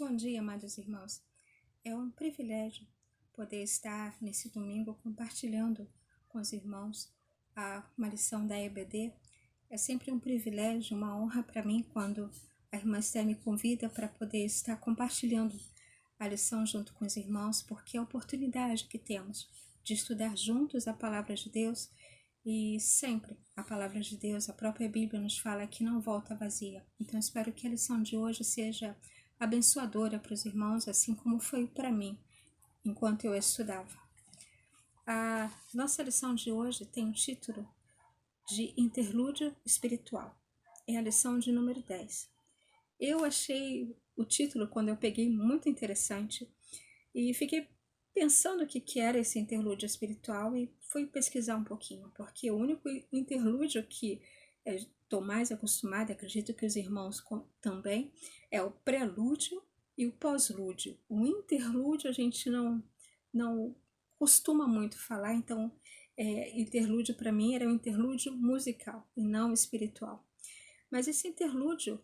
Bom dia, amados irmãos. É um privilégio poder estar nesse domingo compartilhando com os irmãos uma lição da EBD. É sempre um privilégio, uma honra para mim quando a irmã Esther me convida para poder estar compartilhando a lição junto com os irmãos, porque é a oportunidade que temos de estudar juntos a palavra de Deus. E sempre a palavra de Deus, a própria Bíblia nos fala que não volta vazia. Então espero que a lição de hoje seja abençoadora para os irmãos, assim como foi para mim, enquanto eu estudava. A nossa lição de hoje tem o título de Interlúdio Espiritual. É a lição de número 10. Eu achei o título, quando eu peguei, muito interessante e fiquei pensando o que era esse interlúdio espiritual e fui pesquisar um pouquinho, porque o único interlúdio que estou mais acostumada, acredito que os irmãos também, é o prelúdio e o pós-lúdio. O interlúdio a gente não costuma muito falar, então interlúdio para mim era um interlúdio musical e não espiritual. Mas esse interlúdio,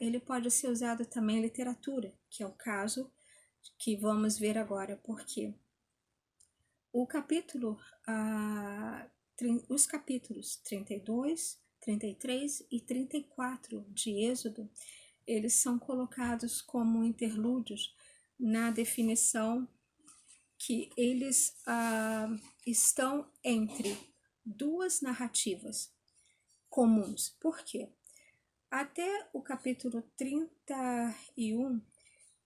ele pode ser usado também em literatura, que é o caso que vamos ver agora, porque o capítulo, os capítulos 32, 33 e 34 de Êxodo, eles são colocados como interlúdios na definição que eles estão entre duas narrativas comuns. Por quê? Até o capítulo 31,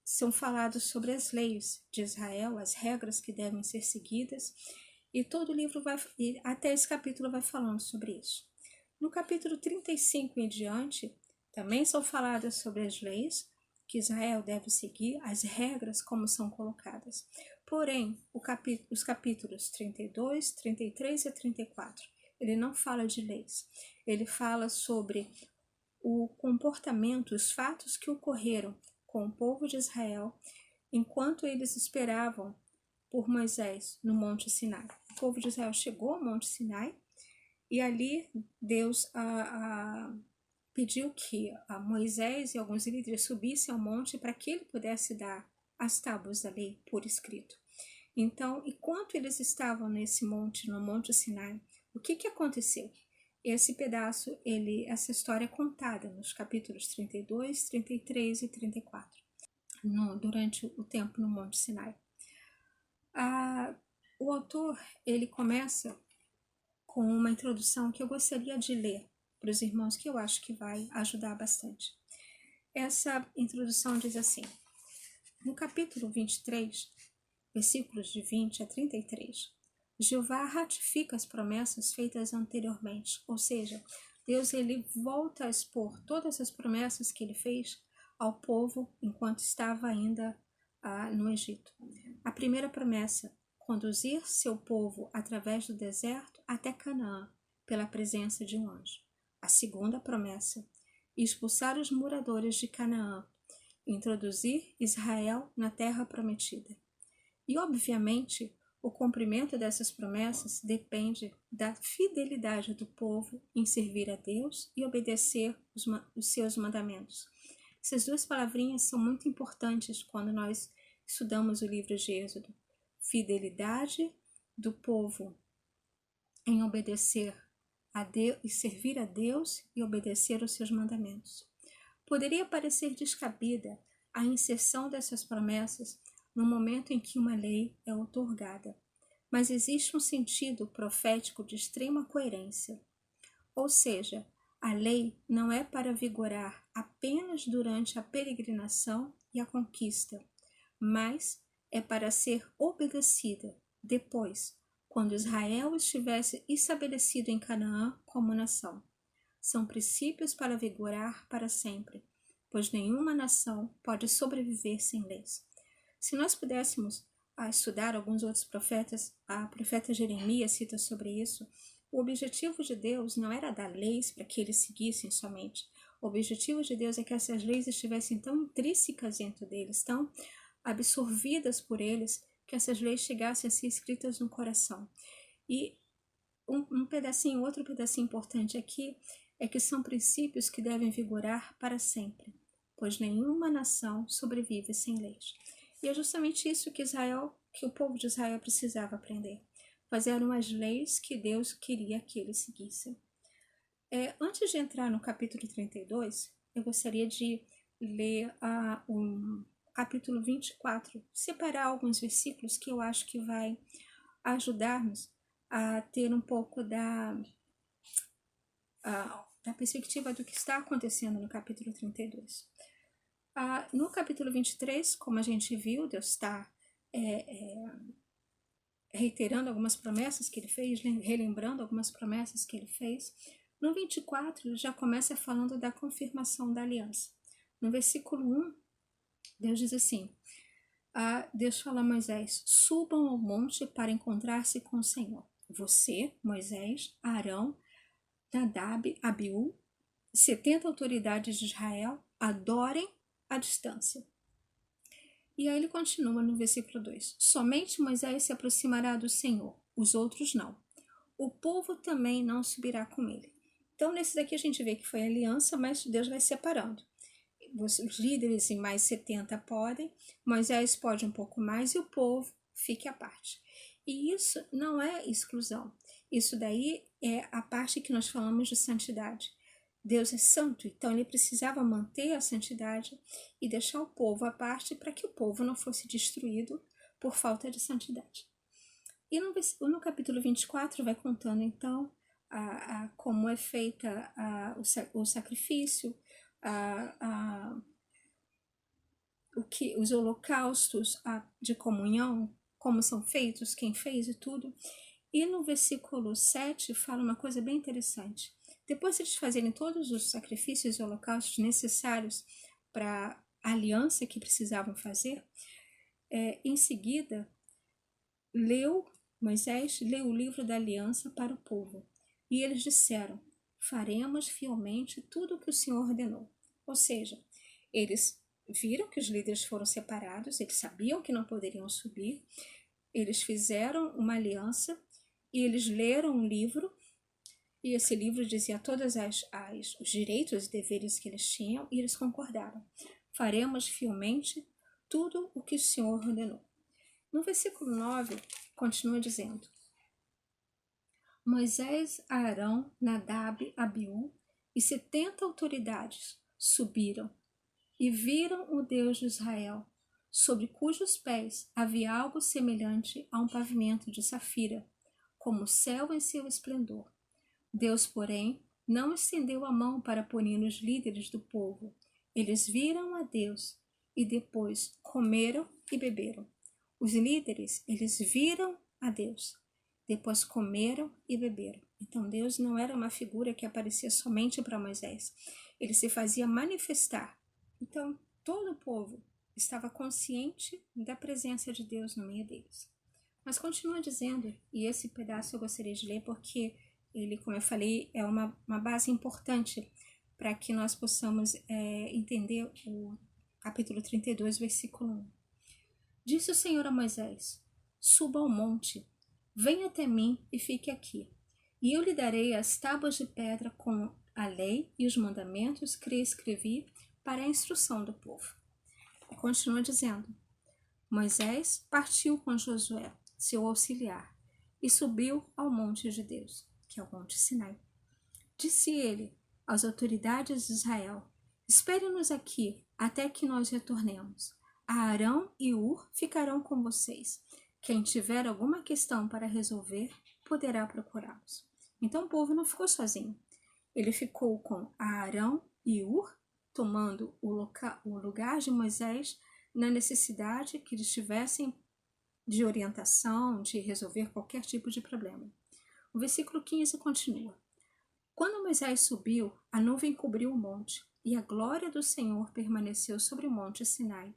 são falados sobre as leis de Israel, as regras que devem ser seguidas, e todo o livro até esse capítulo vai falando sobre isso. No capítulo 35 em diante, também são faladas sobre as leis que Israel deve seguir, as regras como são colocadas. Porém, os capítulos 32, 33 e 34, ele não fala de leis, ele fala sobre o comportamento, os fatos que ocorreram com o povo de Israel, enquanto eles esperavam por Moisés no Monte Sinai. O povo de Israel chegou ao Monte Sinai e ali Deus pediu que Moisés e alguns líderes subissem ao monte para que ele pudesse dar as tábuas da lei por escrito. Então, enquanto eles estavam nesse monte, no Monte Sinai, o que aconteceu? Esse pedaço, essa história é contada nos capítulos 32, 33 e 34, durante o tempo no Monte Sinai. O autor, ele começa com uma introdução que eu gostaria de ler para os irmãos, que eu acho que vai ajudar bastante. Essa introdução diz assim: no capítulo 23, versículos de 20 a 33, Jeová ratifica as promessas feitas anteriormente, ou seja, Deus ele volta a expor todas as promessas que ele fez ao povo enquanto estava ainda no Egito. A primeira promessa, conduzir seu povo através do deserto até Canaã, pela presença de um anjo. A segunda promessa, expulsar os moradores de Canaã, introduzir Israel na terra prometida. E, obviamente, o cumprimento dessas promessas depende da fidelidade do povo em servir a Deus e obedecer os seus mandamentos. Essas duas palavrinhas são muito importantes quando nós estudamos o livro de Êxodo. Fidelidade do povo em obedecer a Deus e servir a Deus e obedecer os seus mandamentos. Poderia parecer descabida a inserção dessas promessas no momento em que uma lei é outorgada, mas existe um sentido profético de extrema coerência. Ou seja, a lei não é para vigorar apenas durante a peregrinação e a conquista, mas é para ser obedecida depois, quando Israel estivesse estabelecido em Canaã como nação. São princípios para vigorar para sempre, pois nenhuma nação pode sobreviver sem leis. Se nós pudéssemos estudar alguns outros profetas, a profeta Jeremias cita sobre isso, o objetivo de Deus não era dar leis para que eles seguissem somente. O objetivo de Deus é que essas leis estivessem tão intrínsecas dentro deles, tão absorvidas por eles, que essas leis chegassem a ser escritas no coração. E outro pedacinho importante aqui é que são princípios que devem vigorar para sempre. pois nenhuma nação sobrevive sem leis. E é justamente isso que o povo de Israel precisava aprender. Quais eram as leis que Deus queria que eles seguissem. Antes de entrar no capítulo 32, eu gostaria de ler o capítulo 24, separar alguns versículos que eu acho que vai ajudar-nos a ter um pouco da perspectiva do que está acontecendo no capítulo 32. No capítulo 23, como a gente viu, Deus está reiterando algumas promessas que ele fez, relembrando algumas promessas que ele fez. No 24, ele já começa falando da confirmação da aliança. No versículo 1, Deus diz assim, Deus fala a Moisés, subam ao monte para encontrar-se com o Senhor. Você, Moisés, Arão, Nadab, Abiú, 70 autoridades de Israel, adorem à distância. E aí ele continua no versículo 2. Somente Moisés se aproximará do Senhor, os outros não. O povo também não subirá com ele. Então, nesse daqui a gente vê que foi aliança, mas Deus vai separando. Os líderes e mais 70 podem, Moisés pode um pouco mais e o povo fique à parte. E isso não é exclusão. Isso daí é a parte que nós falamos de santidade. Deus é santo, então ele precisava manter a santidade e deixar o povo à parte para que o povo não fosse destruído por falta de santidade. E no capítulo 24 vai contando então como é feita o sacrifício, os holocaustos de comunhão, como são feitos, quem fez e tudo. E no versículo 7 fala uma coisa bem interessante. Depois de eles fazerem todos os sacrifícios e holocaustos necessários para a aliança que precisavam fazer, em seguida, Moisés leu o livro da aliança para o povo. E eles disseram, faremos fielmente tudo o que o Senhor ordenou. Ou seja, eles viram que os líderes foram separados, eles sabiam que não poderiam subir, eles fizeram uma aliança e eles leram um livro, e esse livro dizia todos os direitos e deveres que eles tinham, e eles concordaram. Faremos fielmente tudo o que o Senhor ordenou. No versículo 9, continua dizendo, Moisés, Arão, Nadab, Abiú e 70 autoridades subiram e viram o Deus de Israel, sobre cujos pés havia algo semelhante a um pavimento de safira, como o céu em seu esplendor. Deus, porém, não estendeu a mão para punir os líderes do povo. Eles viram a Deus e depois comeram e beberam. Os líderes, eles viram a Deus, depois comeram e beberam. Então Deus não era uma figura que aparecia somente para Moisés. Ele se fazia manifestar. Então todo o povo estava consciente da presença de Deus no meio deles. Mas continua dizendo, e esse pedaço eu gostaria de ler porque ele, como eu falei, é uma base importante para que nós possamos entender o capítulo 32, versículo 1. Disse o Senhor a Moisés, suba ao monte, venha até mim e fique aqui, e eu lhe darei as tábuas de pedra com a lei e os mandamentos que escrevi para a instrução do povo. E continua dizendo, Moisés partiu com Josué, seu auxiliar, e subiu ao monte de Deus, que é o monte Sinai. Disse ele às autoridades de Israel, espere-nos aqui até que nós retornemos. Arão e Hur ficarão com vocês. Quem tiver alguma questão para resolver, poderá procurá-los. Então o povo não ficou sozinho. Ele ficou com Arão e Hur, tomando o lugar de Moisés na necessidade que eles tivessem de orientação, de resolver qualquer tipo de problema. O versículo 15 continua. Quando Moisés subiu, a nuvem cobriu o monte, e a glória do Senhor permaneceu sobre o monte Sinai.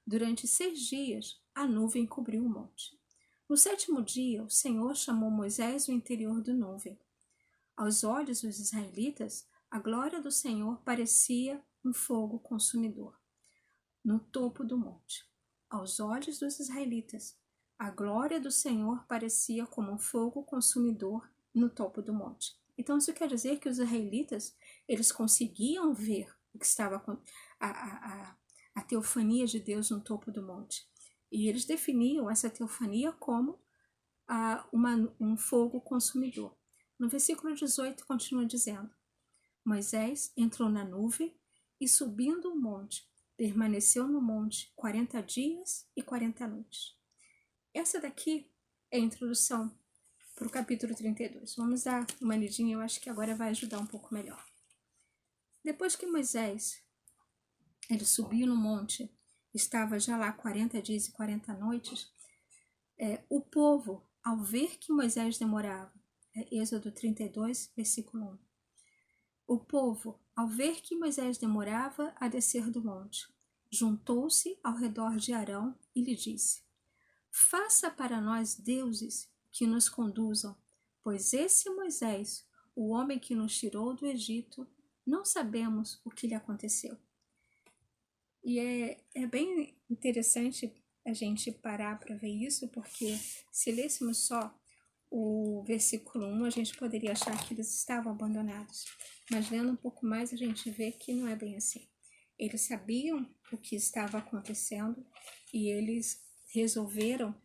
Durante 6 dias, a nuvem cobriu o monte. No 7º dia, o Senhor chamou Moisés do interior da nuvem. Aos olhos dos israelitas, a glória do Senhor parecia um fogo consumidor no topo do monte. Aos olhos dos israelitas, a glória do Senhor parecia como um fogo consumidor no topo do monte. Então isso quer dizer que os israelitas, eles conseguiam ver o que estava a teofania de Deus no topo do monte. E eles definiam essa teofania como um fogo consumidor. No versículo 18 continua dizendo: Moisés entrou na nuvem e, subindo o monte, permaneceu no monte 40 dias e 40 noites. Essa daqui é a introdução para o capítulo 32. Vamos dar uma lidinha, eu acho que agora vai ajudar um pouco melhor. Depois que Moisés ele subiu no monte, estava já lá 40 dias e 40 noites, o povo, ao ver que Moisés demorava, Êxodo 32, versículo 1, o povo, ao ver que Moisés demorava a descer do monte, juntou-se ao redor de Arão e lhe disse: Faça para nós deuses que nos conduzam, pois esse Moisés, o homem que nos tirou do Egito, não sabemos o que lhe aconteceu. E é bem interessante a gente parar para ver isso, porque se lêssemos só o versículo 1, a gente poderia achar que eles estavam abandonados. Mas lendo um pouco mais, a gente vê que não é bem assim. Eles sabiam o que estava acontecendo e eles resolveram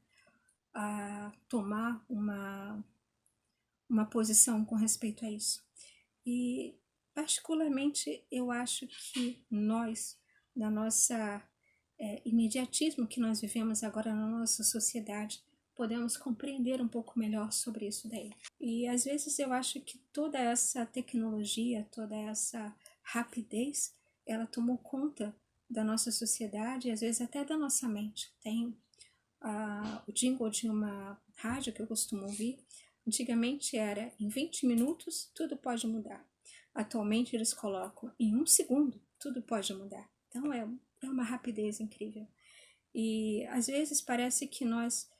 tomar uma posição com respeito a isso. E, particularmente, eu acho que nós, na nossa imediatismo que nós vivemos agora na nossa sociedade, podemos compreender um pouco melhor sobre isso daí. E às vezes eu acho que toda essa tecnologia, toda essa rapidez, ela tomou conta da nossa sociedade e às vezes até da nossa mente. Tem o jingle de uma rádio que eu costumo ouvir. Antigamente era em 20 minutos tudo pode mudar. Atualmente eles colocam em 1 segundo tudo pode mudar. Então é uma rapidez incrível. E às vezes parece que nós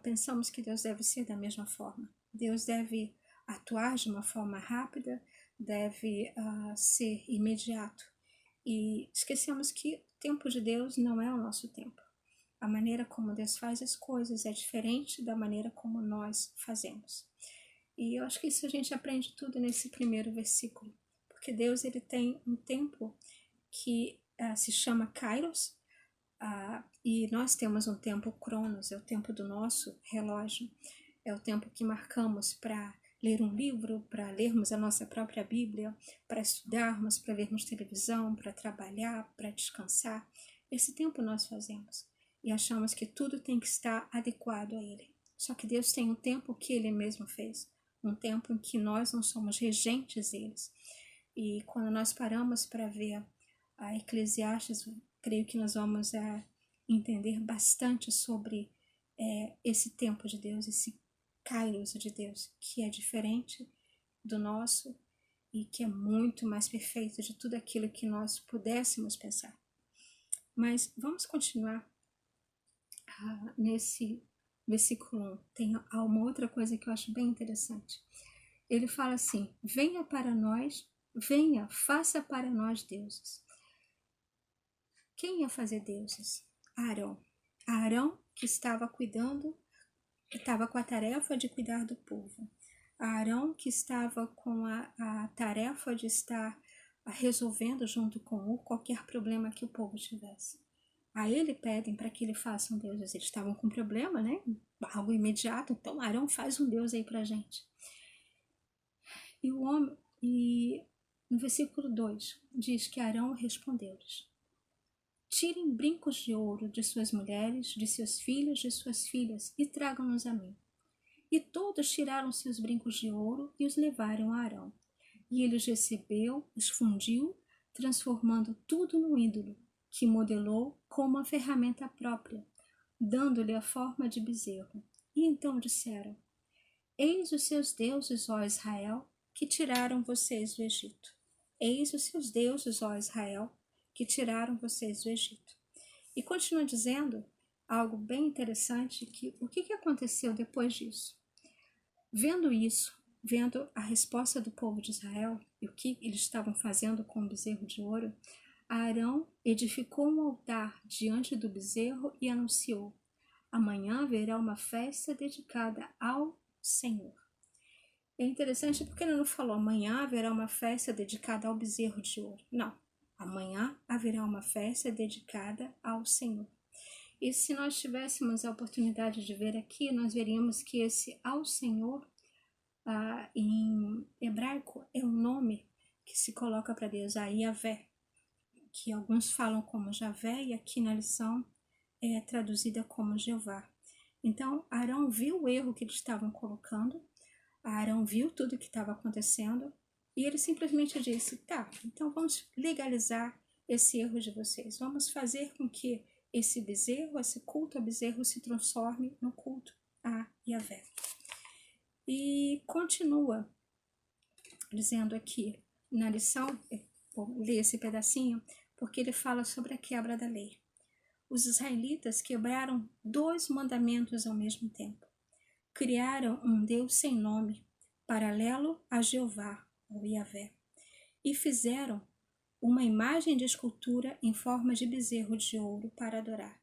pensamos que Deus deve ser da mesma forma. Deus deve atuar de uma forma rápida, deve ser imediato. E esquecemos que o tempo de Deus não é o nosso tempo. A maneira como Deus faz as coisas é diferente da maneira como nós fazemos. E eu acho que isso a gente aprende tudo nesse primeiro versículo. Porque Deus ele tem um tempo que se chama Kairos, e nós temos um tempo Cronos, é o tempo do nosso relógio, é o tempo que marcamos para ler um livro, para lermos a nossa própria Bíblia, para estudarmos, para vermos televisão, para trabalhar, para descansar. Esse tempo nós fazemos e achamos que tudo tem que estar adequado a Ele. Só que Deus tem um tempo que Ele mesmo fez, um tempo em que nós não somos regentes deles. E quando nós paramos para ver a Eclesiastes, creio que nós vamos entender bastante sobre esse tempo de Deus, esse Kairos de Deus, que é diferente do nosso e que é muito mais perfeito de tudo aquilo que nós pudéssemos pensar. Mas vamos continuar nesse versículo 1. Tem uma outra coisa que eu acho bem interessante. Ele fala assim: venha para nós, venha, faça para nós deuses. Quem ia fazer deuses? Arão. Arão que estava cuidando, estava com a tarefa de cuidar do povo. Arão que estava com a tarefa de estar resolvendo junto com qualquer problema que o povo tivesse. A ele pedem para que ele faça um Deus. Eles estavam com problema, né? Algo imediato. Então Arão faz um Deus aí pra gente. E no versículo 2 diz que Arão respondeu-lhes: tirem brincos de ouro de suas mulheres, de seus filhos, de suas filhas, e tragam-nos a mim. E todos tiraram seus brincos de ouro e os levaram a Arão. E ele os recebeu, os fundiu, transformando tudo num ídolo, que modelou com uma ferramenta própria, dando-lhe a forma de bezerro. E então disseram: eis os seus deuses, ó Israel, que tiraram vocês do Egito. Eis os seus deuses, ó Israel, que tiraram vocês do Egito. E continua dizendo algo bem interessante, que o que aconteceu depois disso? Vendo isso, vendo a resposta do povo de Israel e o que eles estavam fazendo com o bezerro de ouro, Arão edificou um altar diante do bezerro e anunciou: amanhã haverá uma festa dedicada ao Senhor. É interessante porque ele não falou amanhã haverá uma festa dedicada ao bezerro de ouro. Não. Amanhã haverá uma festa dedicada ao Senhor. E se nós tivéssemos a oportunidade de ver aqui, nós veríamos que esse ao Senhor, em hebraico, é um nome que se coloca para Deus, a Yahvé, que alguns falam como Javé, e aqui na lição é traduzida como Jeová. Então, Arão viu o erro que eles estavam colocando, Arão viu tudo o que estava acontecendo, e ele simplesmente disse, tá, então vamos legalizar esse erro de vocês, vamos fazer com que esse bezerro, esse culto a bezerro se transforme no culto a Yahvé. E continua dizendo aqui na lição, vou ler esse pedacinho, porque ele fala sobre a quebra da lei. Os israelitas quebraram 2 mandamentos ao mesmo tempo. Criaram um Deus sem nome, paralelo a Jeová, ou Yahvé, e fizeram uma imagem de escultura em forma de bezerro de ouro para adorar.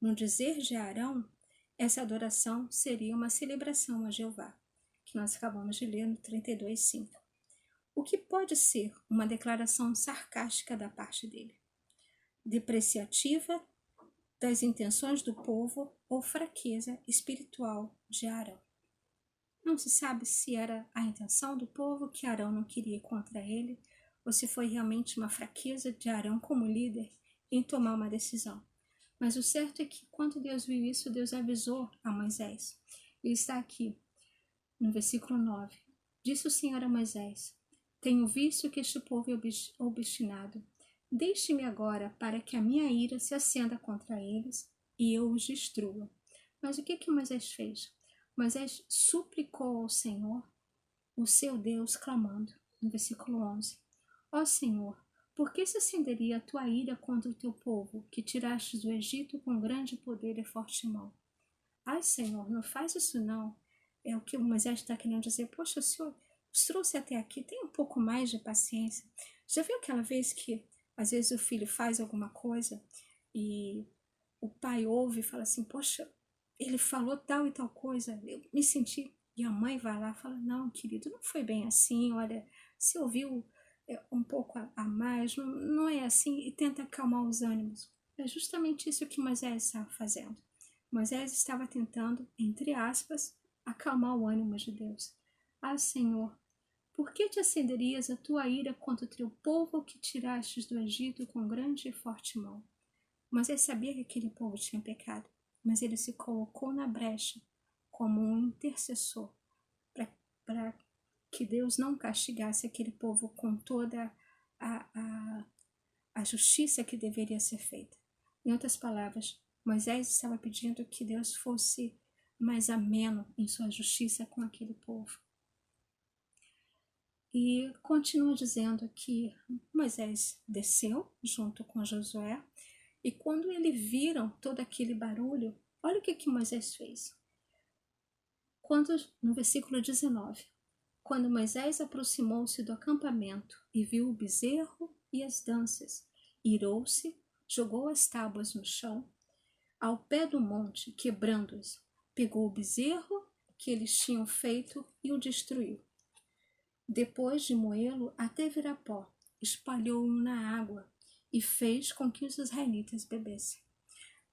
No dizer de Arão, essa adoração seria uma celebração a Jeová, que nós acabamos de ler no 32:5. O que pode ser uma declaração sarcástica da parte dele, depreciativa das intenções do povo ou fraqueza espiritual de Arão. Não se sabe se era a intenção do povo que Arão não queria ir contra ele, ou se foi realmente uma fraqueza de Arão como líder em tomar uma decisão. Mas o certo é que quando Deus viu isso, Deus avisou a Moisés. Ele está aqui no versículo 9. Disse o Senhor a Moisés: tenho visto que este povo é obstinado. Deixe-me agora para que a minha ira se acenda contra eles e eu os destrua. Mas o que Moisés fez? Moisés suplicou ao Senhor, o seu Deus, clamando, no versículo 11: ó Senhor, por que se acenderia a tua ira contra o teu povo, que tiraste do Egito com grande poder e forte mão? Ai, Senhor, não faz isso não. É o que Moisés está querendo dizer. Poxa, o Senhor os trouxe até aqui, tem um pouco mais de paciência. Já viu aquela vez que, às vezes, o filho faz alguma coisa e o pai ouve e fala assim, poxa, ele falou tal e tal coisa, eu me senti... E a mãe vai lá e fala, não, querido, não foi bem assim, olha, você ouviu um pouco a mais, não é assim, e tenta acalmar os ânimos. É justamente isso que Moisés estava fazendo. Moisés estava tentando, entre aspas, acalmar o ânimo de Deus. Ah, Senhor, por que te acenderias a tua ira contra o teu povo que tirastes do Egito com grande e forte mão? Moisés sabia que aquele povo tinha pecado, mas ele se colocou na brecha como um intercessor para que Deus não castigasse aquele povo com toda a justiça que deveria ser feita. Em outras palavras, Moisés estava pedindo que Deus fosse mais ameno em sua justiça com aquele povo. E continua dizendo que Moisés desceu junto com Josué, e quando eles viram todo aquele barulho, olha o que Moisés fez. No versículo 19, quando Moisés aproximou-se do acampamento e viu o bezerro e as danças, irou-se, jogou as tábuas no chão, ao pé do monte, quebrando-os, pegou o bezerro que eles tinham feito e o destruiu. Depois de moê-lo até virar pó, espalhou-o na água e fez com que os israelitas bebessem.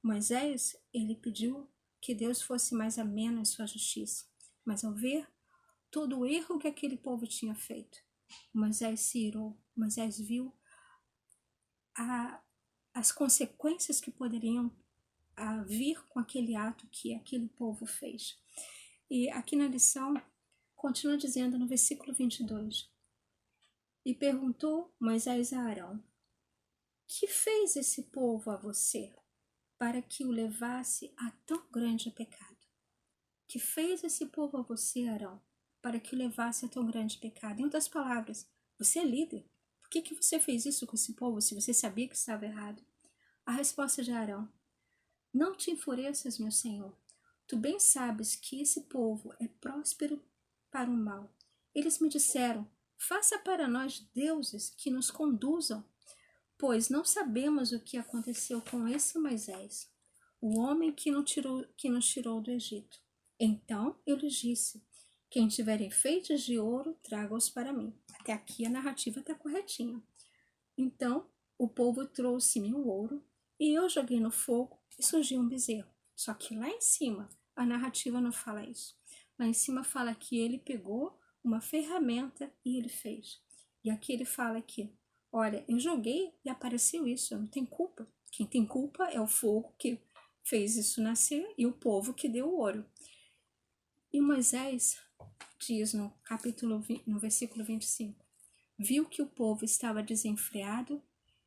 Moisés, ele pediu que Deus fosse mais ameno em sua justiça, mas ao ver todo o erro que aquele povo tinha feito, Moisés se irou. Moisés viu as consequências que poderiam vir com aquele ato que aquele povo fez. E aqui na lição, continua dizendo no versículo 22, e perguntou Moisés a Arão, que fez esse povo a você para que o levasse a tão grande pecado? Que fez esse povo a você, Arão, para que o levasse a tão grande pecado? Em outras palavras, você é líder. Por que você fez isso com esse povo se você sabia que estava errado? A resposta de Arão: não te enfureças, meu senhor. Tu bem sabes que esse povo é próspero para o mal. Eles me disseram, faça para nós deuses que nos conduzam, pois não sabemos o que aconteceu com esse Moisés, o homem que nos tirou do Egito. Então eu lhes disse, quem tiver enfeites de ouro, traga-os para mim. Até aqui a narrativa está corretinha. Então o povo trouxe-me o ouro e eu joguei no fogo e surgiu um bezerro. Só que lá em cima, a narrativa não fala isso. Lá em cima fala que ele pegou uma ferramenta e ele fez. E aqui ele fala que, olha, eu joguei e apareceu isso, eu não tenho culpa. Quem tem culpa é o fogo que fez isso nascer e o povo que deu o ouro. E Moisés diz no no versículo 25, viu que o povo estava desenfreado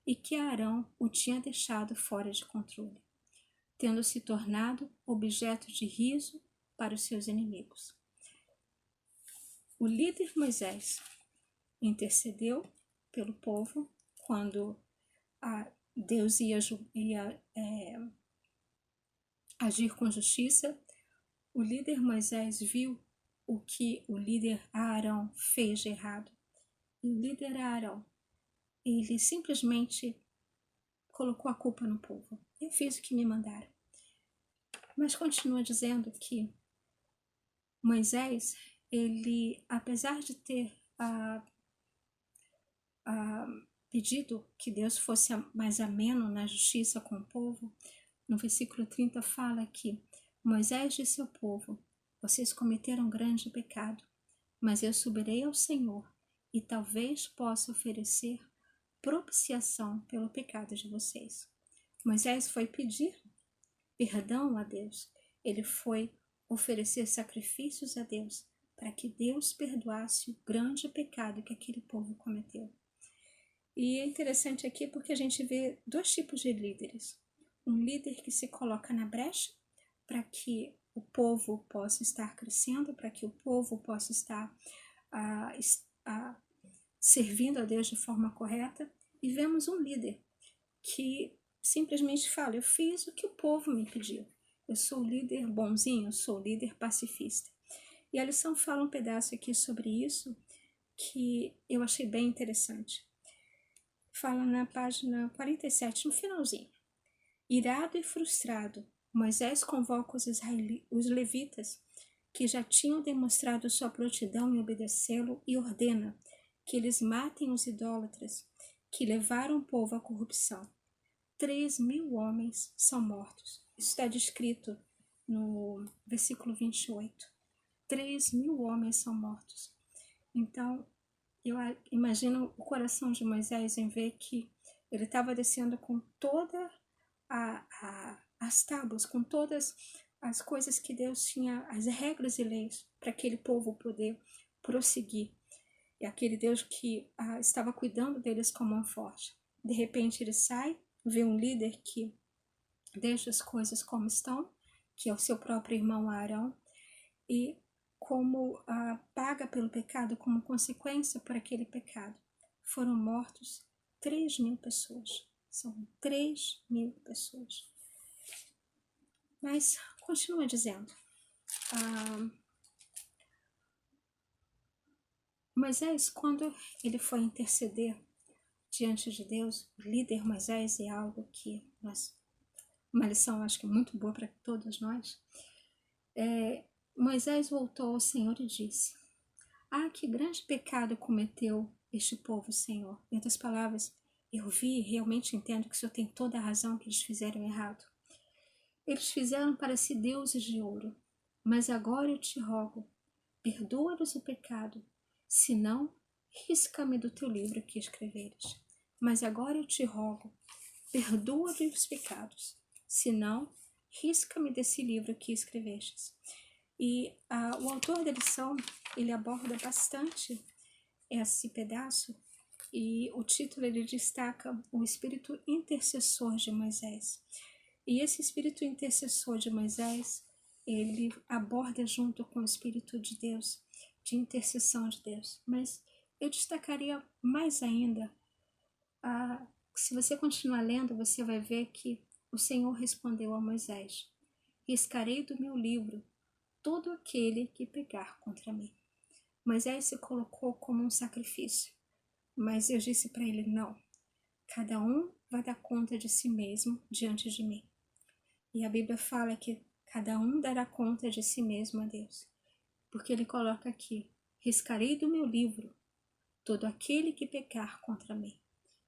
e que Arão o tinha deixado fora de controle, tendo se tornado objeto de riso para os seus inimigos. O líder Moisés intercedeu pelo povo quando Deus ia agir com justiça. O líder Moisés viu o que o líder Arão fez de errado. E o líder Arão, ele simplesmente colocou a culpa no povo. Eu fiz o que me mandaram. Mas continua dizendo que Moisés, ele, apesar de ter pedido que Deus fosse mais ameno na justiça com o povo, no versículo 30 fala que Moisés disse ao povo, vocês cometeram grande pecado, mas eu subirei ao Senhor e talvez possa oferecer propiciação pelo pecado de vocês. Moisés foi pedir perdão a Deus, ele foi oferecer sacrifícios a Deus para que Deus perdoasse o grande pecado que aquele povo cometeu. E é interessante aqui porque a gente vê dois tipos de líderes. Um líder que se coloca na brecha para que o povo possa estar crescendo, para que o povo possa estar servindo a Deus de forma correta. E vemos um líder que simplesmente fala, eu fiz o que o povo me pediu. Eu sou o líder bonzinho, eu sou o líder pacifista. E a lição fala um pedaço aqui sobre isso que eu achei bem interessante. Fala na página 47, no finalzinho. Irado e frustrado, Moisés convoca os levitas, que já tinham demonstrado sua prontidão em obedecê-lo, e ordena que eles matem os idólatras, que levaram o povo à corrupção. 3.000 homens são mortos. Isso está descrito no versículo 28. 3.000 homens são mortos. Então, eu imagino o coração de Moisés em ver que ele estava descendo com toda as tábuas, com todas as coisas que Deus tinha, as regras e leis para aquele povo poder prosseguir. E aquele Deus que estava cuidando deles com mão forte. De repente ele sai, vê um líder que deixa as coisas como estão, que é o seu próprio irmão Arão, e como paga pelo pecado, como consequência por aquele pecado, foram mortos 3.000 pessoas. São 3.000 pessoas. Mas continua dizendo. Moisés, quando ele foi interceder diante de Deus, o líder Moisés é algo que uma lição acho que muito boa para todos nós. Moisés voltou ao Senhor e disse, que grande pecado cometeu este povo, Senhor. Em outras palavras, eu vi e realmente entendo que o Senhor tem toda a razão que eles fizeram errado. Eles fizeram para si deuses de ouro, mas agora eu te rogo, perdoa-lhes o pecado, senão risca-me do teu livro que escreveres. Mas agora eu te rogo, perdoa-lhes os pecados, senão risca-me desse livro que escrevestes. E o autor da lição, ele aborda bastante esse pedaço, e o título ele destaca o espírito intercessor de Moisés. E esse espírito intercessor de Moisés, ele aborda junto com o espírito de Deus, de intercessão de Deus. Mas eu destacaria mais ainda, se você continuar lendo, você vai ver que o Senhor respondeu a Moisés, riscarei do meu livro todo aquele que pecar contra mim. Moisés se colocou como um sacrifício, mas eu disse para ele, não, cada um vai dar conta de si mesmo diante de mim. E a Bíblia fala que cada um dará conta de si mesmo a Deus, porque ele coloca aqui, riscarei do meu livro todo aquele que pecar contra mim.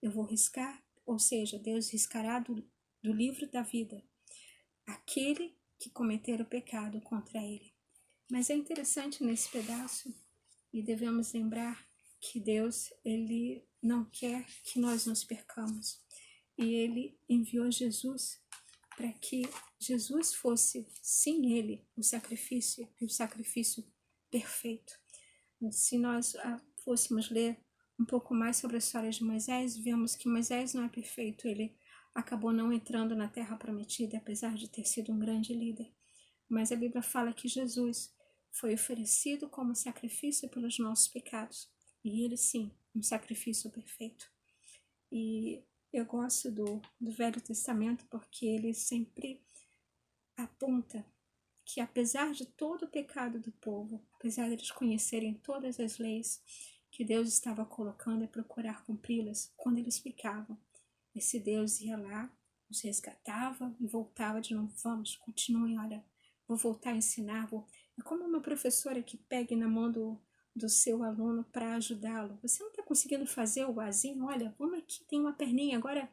Eu vou riscar ou seja, Deus riscará do livro da vida aquele que cometer o pecado contra ele. Mas é interessante nesse pedaço, e devemos lembrar que Deus, ele não quer que nós nos percamos. E ele enviou Jesus para que Jesus fosse, sim, ele, o sacrifício, e o sacrifício perfeito. Se nós fôssemos ler um pouco mais sobre a história de Moisés, vemos que Moisés não é perfeito, ele acabou não entrando na terra prometida, apesar de ter sido um grande líder. Mas a Bíblia fala que Jesus foi oferecido como sacrifício pelos nossos pecados. E ele, sim, um sacrifício perfeito. E eu gosto do Velho Testamento porque ele sempre aponta que, apesar de todo o pecado do povo, apesar de eles conhecerem todas as leis que Deus estava colocando e procurar cumpri-las, quando eles pecavam, esse Deus ia lá, os resgatava e voltava de novo. Vamos, continuem, olha, vou voltar a ensinar. É como uma professora que pegue na mão do seu aluno para ajudá-lo. Você não está conseguindo fazer o azinho? Olha, vamos aqui, tem uma perninha, agora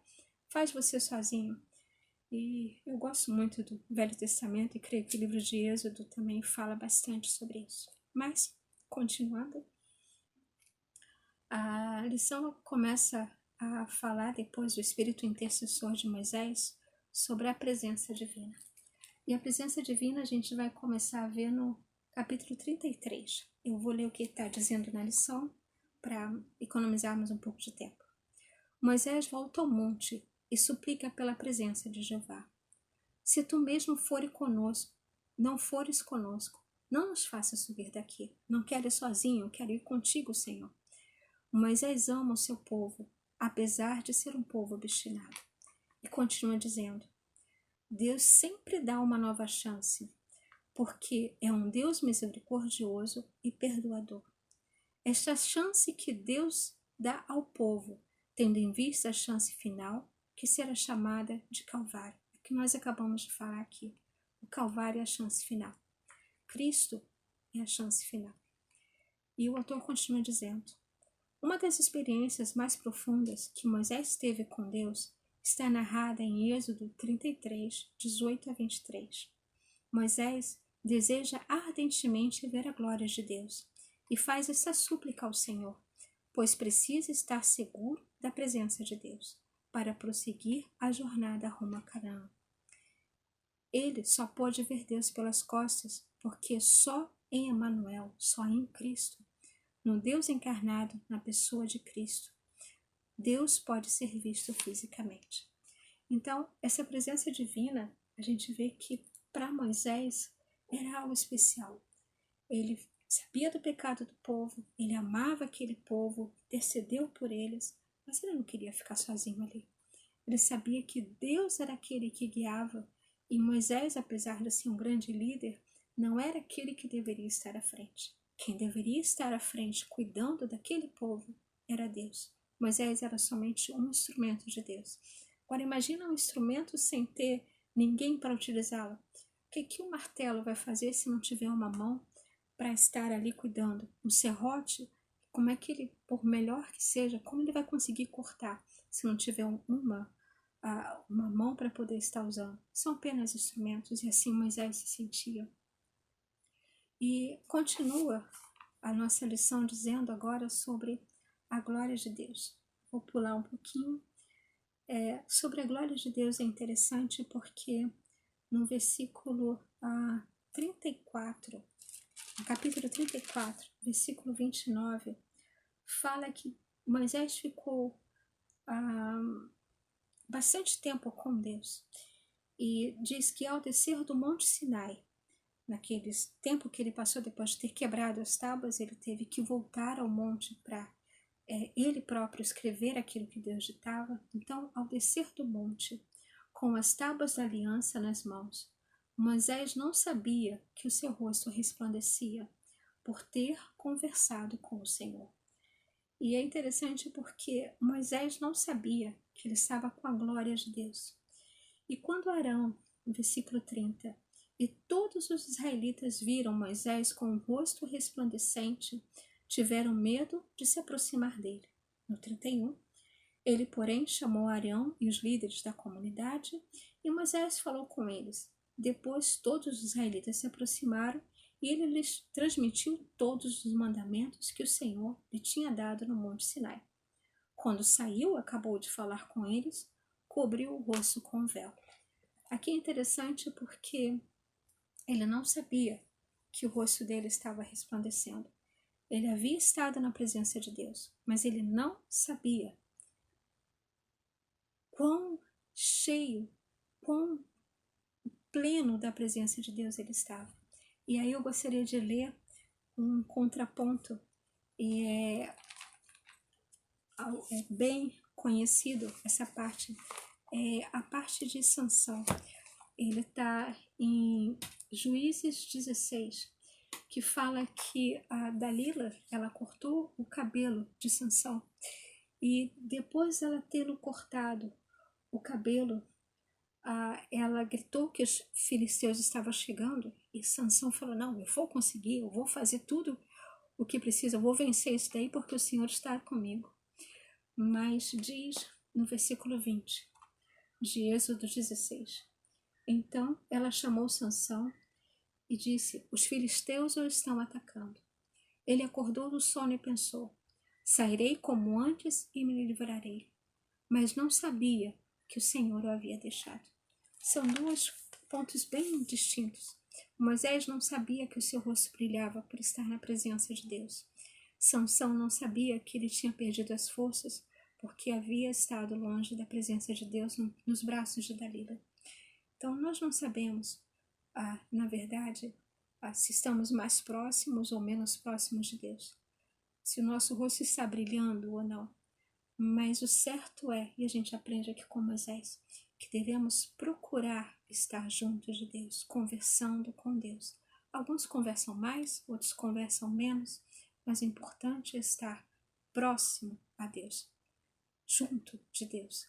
faz você sozinho. E eu gosto muito do Velho Testamento e creio que o livro de Êxodo também fala bastante sobre isso. Mas, continuando, a lição começa a falar, depois do espírito intercessor de Moisés, sobre a presença divina. E a presença divina a gente vai começar a ver no capítulo 33. Eu vou ler o que está dizendo na lição para economizarmos um pouco de tempo. Moisés volta ao monte e suplica pela presença de Jeová. Se tu mesmo não fores conosco, não nos faça subir daqui. Não quero ir sozinho, quero ir contigo, Senhor. Moisés ama o seu povo, apesar de ser um povo obstinado. E continua dizendo, Deus sempre dá uma nova chance, porque é um Deus misericordioso e perdoador. Esta chance que Deus dá ao povo, tendo em vista a chance final, que será chamada de Calvário, que nós acabamos de falar aqui. O Calvário é a chance final. Cristo é a chance final. E o autor continua dizendo, uma das experiências mais profundas que Moisés teve com Deus está narrada em Êxodo 33, 18 a 23. Moisés deseja ardentemente ver a glória de Deus e faz essa súplica ao Senhor, pois precisa estar seguro da presença de Deus para prosseguir a jornada rumo a Canaã. Ele só pode ver Deus pelas costas porque só em Emanuel, só em Cristo, no Deus encarnado na pessoa de Cristo, Deus pode ser visto fisicamente. Então, essa presença divina, a gente vê que para Moisés era algo especial. Ele sabia do pecado do povo, ele amava aquele povo, intercedeu por eles, mas ele não queria ficar sozinho ali. Ele sabia que Deus era aquele que guiava, e Moisés, apesar de ser um grande líder, não era aquele que deveria estar à frente. Quem deveria estar à frente cuidando daquele povo era Deus. Moisés era somente um instrumento de Deus. Agora imagina um instrumento sem ter ninguém para utilizá-lo. O que um martelo vai fazer se não tiver uma mão para estar ali cuidando? Um serrote, como é que ele, por melhor que seja, como ele vai conseguir cortar se não tiver uma mão para poder estar usando? São apenas instrumentos, e assim Moisés se sentia. E continua a nossa lição dizendo agora sobre a glória de Deus. Vou pular um pouquinho. Sobre a glória de Deus é interessante porque no versículo 34, no capítulo 34, versículo 29, fala que Moisés ficou bastante tempo com Deus. E diz que ao descer do Monte Sinai, naquele tempo que ele passou depois de ter quebrado as tábuas, ele teve que voltar ao monte para ele próprio escrever aquilo que Deus ditava. Então, ao descer do monte, com as tábuas da aliança nas mãos, Moisés não sabia que o seu rosto resplandecia por ter conversado com o Senhor. E é interessante porque Moisés não sabia que ele estava com a glória de Deus. E quando Arão, no versículo 30, e todos os israelitas viram Moisés com o rosto resplandecente, tiveram medo de se aproximar dele. No 31, Ele, porém, chamou Arão e os líderes da comunidade, e Moisés falou com eles. Depois todos os israelitas se aproximaram, e ele lhes transmitiu todos os mandamentos que o Senhor lhe tinha dado no Monte Sinai. Quando saiu, acabou de falar com eles, cobriu o rosto com um véu. Aqui é interessante porque ele não sabia que o rosto dele estava resplandecendo. Ele havia estado na presença de Deus, mas ele não sabia quão cheio, quão pleno da presença de Deus ele estava. E aí eu gostaria de ler um contraponto, e é bem conhecido essa parte, é a parte de Sansão. Ele está em Juízes 16, que fala que a Dalila, ela cortou o cabelo de Sansão, e depois dela tê-lo cortado o cabelo, ela gritou que os filisteus estavam chegando, e Sansão falou, não, eu vou conseguir, eu vou fazer tudo o que precisa, eu vou vencer isso daí porque o Senhor está comigo. Mas diz no versículo 20 de Êxodo 16, então ela chamou Sansão e disse, os filisteus o estão atacando. Ele acordou do sono e pensou, sairei como antes e me livrarei. Mas não sabia que o Senhor o havia deixado. São dois pontos bem distintos. Moisés não sabia que o seu rosto brilhava por estar na presença de Deus. Sansão não sabia que ele tinha perdido as forças porque havia estado longe da presença de Deus nos braços de Dalila. Então nós não sabemos, na verdade, se estamos mais próximos ou menos próximos de Deus, se o nosso rosto está brilhando ou não. Mas o certo é, e a gente aprende aqui com Moisés, que devemos procurar estar junto de Deus, conversando com Deus. Alguns conversam mais, outros conversam menos, mas o importante é estar próximo a Deus, junto de Deus.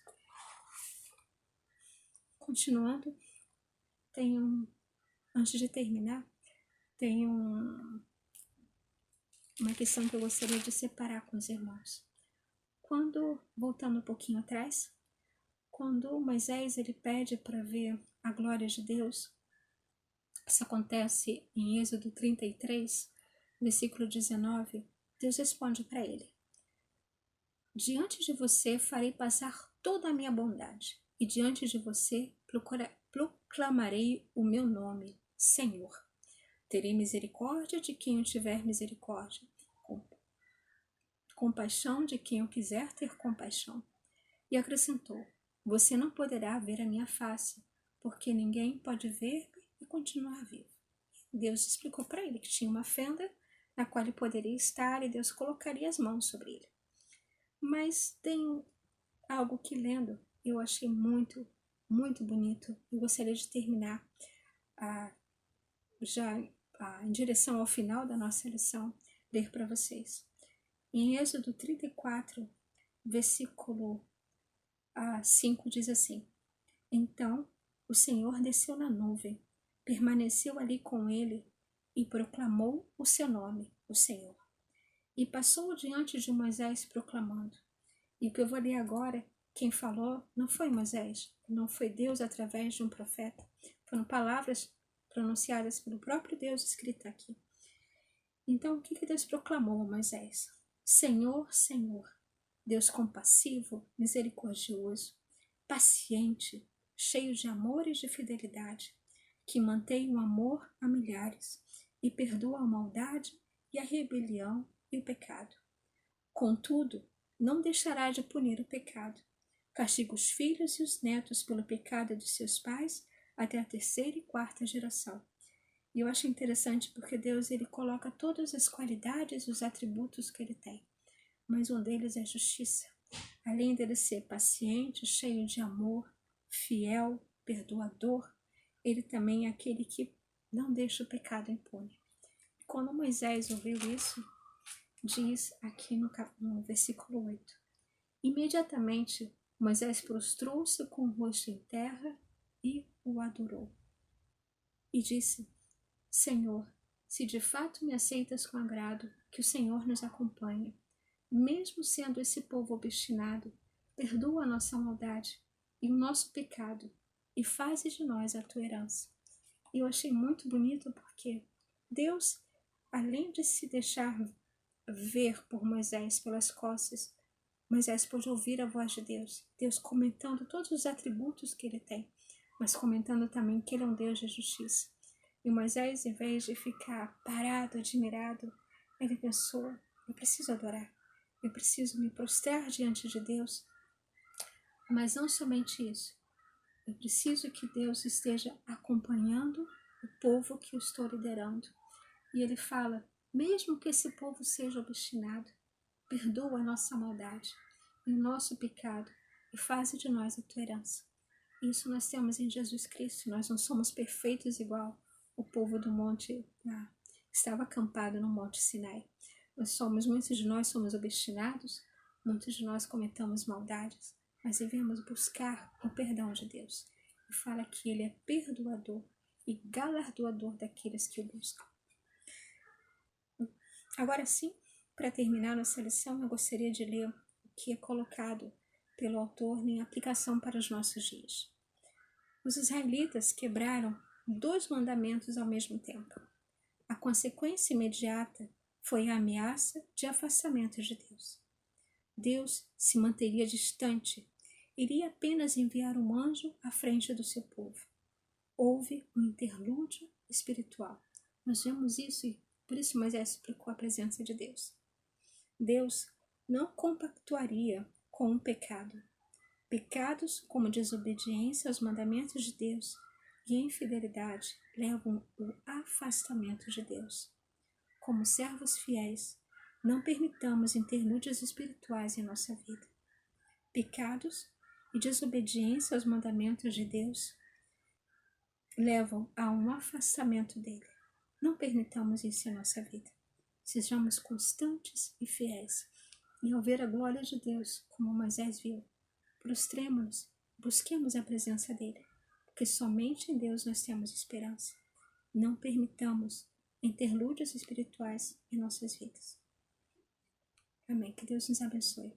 Continuando, antes de terminar, tem uma questão que eu gostaria de separar com os irmãos. Voltando um pouquinho atrás, quando Moisés ele pede para ver a glória de Deus, isso acontece em Êxodo 33, versículo 19, Deus responde para ele, diante de você farei passar toda a minha bondade, e diante de você proclamarei o meu nome, Senhor. Terei misericórdia de quem eu tiver misericórdia, compaixão de quem eu quiser ter compaixão. E acrescentou, você não poderá ver a minha face, porque ninguém pode ver-me e continuar vivo. Deus explicou para ele que tinha uma fenda na qual ele poderia estar e Deus colocaria as mãos sobre ele. Mas tem algo que lendo eu achei muito, muito bonito e gostaria de terminar em direção ao final da nossa lição, ler para vocês. Em Êxodo 34, versículo 5 diz assim, então o Senhor desceu na nuvem, permaneceu ali com ele e proclamou o seu nome, o Senhor. E passou diante de Moisés proclamando. E o que eu vou ler agora, quem falou não foi Moisés, não foi Deus através de um profeta, foram palavras pronunciadas pelo próprio Deus escritas aqui. Então o que Deus proclamou a Moisés? Senhor, Senhor, Deus compassivo, misericordioso, paciente, cheio de amor e de fidelidade, que mantém o amor a milhares e perdoa a maldade e a rebelião e o pecado. Contudo, não deixará de punir o pecado. Castiga os filhos e os netos pelo pecado de seus pais até a 3ª e 4ª geração. E eu acho interessante porque Deus ele coloca todas as qualidades e os atributos que ele tem. Mas um deles é justiça. Além dele ser paciente, cheio de amor, fiel, perdoador, ele também é aquele que não deixa o pecado impune. Quando Moisés ouviu isso, diz aqui no versículo 8, imediatamente Moisés prostrou-se com o rosto em terra e o adorou. E disse, Senhor, se de fato me aceitas com agrado, que o Senhor nos acompanhe. Mesmo sendo esse povo obstinado, perdoa a nossa maldade e o nosso pecado e faze de nós a tua herança. E eu achei muito bonito porque Deus, além de se deixar ver por Moisés pelas costas, Moisés pôde ouvir a voz de Deus, Deus comentando todos os atributos que ele tem, mas comentando também que ele é um Deus de justiça. E Moisés, em vez de ficar parado, admirado, ele pensou, eu preciso adorar, eu preciso me prostrar diante de Deus, mas não somente isso, eu preciso que Deus esteja acompanhando o povo que eu estou liderando. E ele fala, mesmo que esse povo seja obstinado, perdoa a nossa maldade e o nosso pecado e faze de nós a tua herança. Isso nós temos em Jesus Cristo. Nós não somos perfeitos igual o povo do monte lá, que estava acampado no monte Sinai. Muitos de nós somos obstinados, muitos de nós cometemos maldades, mas devemos buscar o perdão de Deus. E fala que ele é perdoador e galardoador daqueles que o buscam. Agora sim, para terminar nossa lição, eu gostaria de ler o que é colocado pelo autor em aplicação para os nossos dias. Os israelitas quebraram 2 mandamentos ao mesmo tempo. A consequência imediata foi a ameaça de afastamento de Deus. Deus se manteria distante, iria apenas enviar um anjo à frente do seu povo. Houve um interlúdio espiritual. Nós vemos isso e por isso Moisés suplicou a presença de Deus. Deus não compactuaria com o pecado. Pecados como desobediência aos mandamentos de Deus e infidelidade levam ao afastamento de Deus. Como servos fiéis, não permitamos interlúdios espirituais em nossa vida. Pecados e desobediência aos mandamentos de Deus levam a um afastamento dele. Não permitamos isso em nossa vida. Sejamos constantes e fiéis. E ao ver a glória de Deus, como Moisés viu, prostremo-nos, busquemos a presença dele, porque somente em Deus nós temos esperança. Não permitamos interlúdios espirituais em nossas vidas. Amém. Que Deus nos abençoe.